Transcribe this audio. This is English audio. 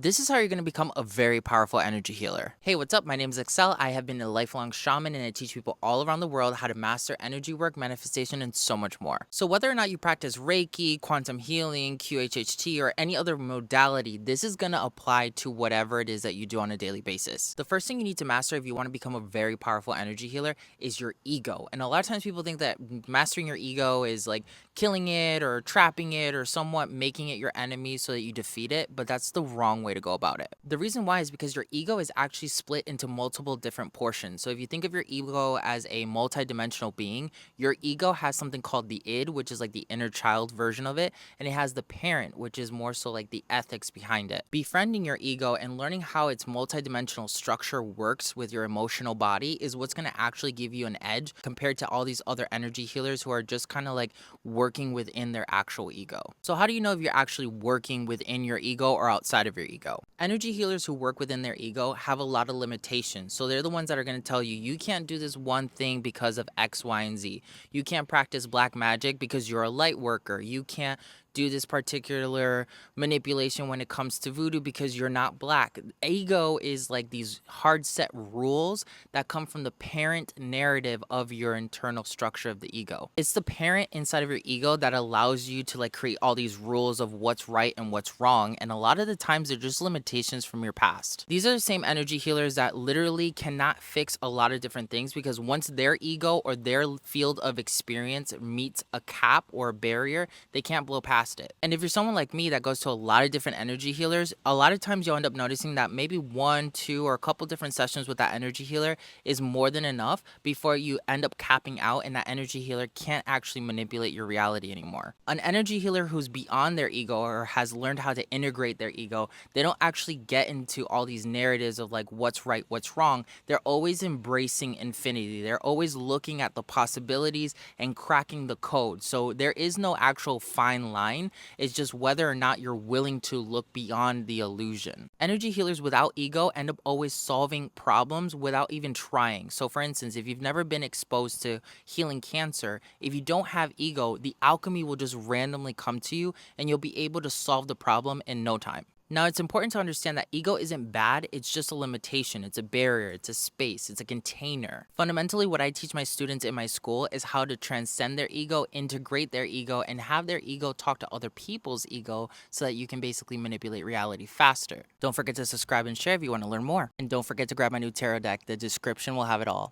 This is how you're going to become a very powerful energy healer. Hey, what's up? My name is Excel. I have been a lifelong shaman and I teach people all around the world how to master energy work, manifestation, and so much more. So whether or not you practice Reiki, quantum healing, QHHT, or any other modality, this is going to apply to whatever it is that you do on a daily basis. The first thing you need to master if you want to become a very powerful energy healer is your ego. And a lot of times people think that mastering your ego is like killing it or trapping it or somewhat making it your enemy so that you defeat it, but that's the wrong way to go about it. The reason why is because your ego is actually split into multiple different portions. So if you think of your ego as a multidimensional being, your ego has something called the id, which is like the inner child version of it, and it has the parent, which is more so like the ethics behind it. Befriending your ego and learning how its multidimensional structure works with your emotional body is what's going to actually give you an edge compared to all these other energy healers who are just kind of like working within their actual ego. So how do you know if you're actually working within your ego or outside of your ego? Energy healers who work within their ego have a lot of limitations. So they're the ones that are going to tell you, you can't do this one thing because of X, Y, and Z. You can't practice black magic because you're a light worker. You can't do this particular manipulation when it comes to voodoo because you're not black. Ego is like these hard set rules that come from the parent narrative of your internal structure of the ego. It's the parent inside of your ego that allows you to like create all these rules of what's right and what's wrong, and a lot of the times they're just limitations from your past. These are the same energy healers that literally cannot fix a lot of different things because once their ego or their field of experience meets a cap or a barrier, they can't blow past it. And if you're someone like me that goes to a lot of different energy healers, a lot of times you'll end up noticing that maybe one, two, or a couple different sessions with that energy healer is more than enough before you end up capping out and that energy healer can't actually manipulate your reality anymore. An energy healer who's beyond their ego or has learned how to integrate their ego, they don't actually get into all these narratives of like what's right, what's wrong. They're always embracing infinity. They're always looking at the possibilities and cracking the code. So there is no actual fine line. It's just whether or not you're willing to look beyond the illusion. Energy healers without ego end up always solving problems without even trying. So for instance, if you've never been exposed to healing cancer, if you don't have ego, the alchemy will just randomly come to you and you'll be able to solve the problem in no time. Now, it's important to understand that ego isn't bad, it's just a limitation, it's a barrier, it's a space, it's a container. Fundamentally, what I teach my students in my school is how to transcend their ego, integrate their ego, and have their ego talk to other people's ego so that you can basically manipulate reality faster. Don't forget to subscribe and share if you want to learn more. And don't forget to grab my new tarot deck, the description will have it all.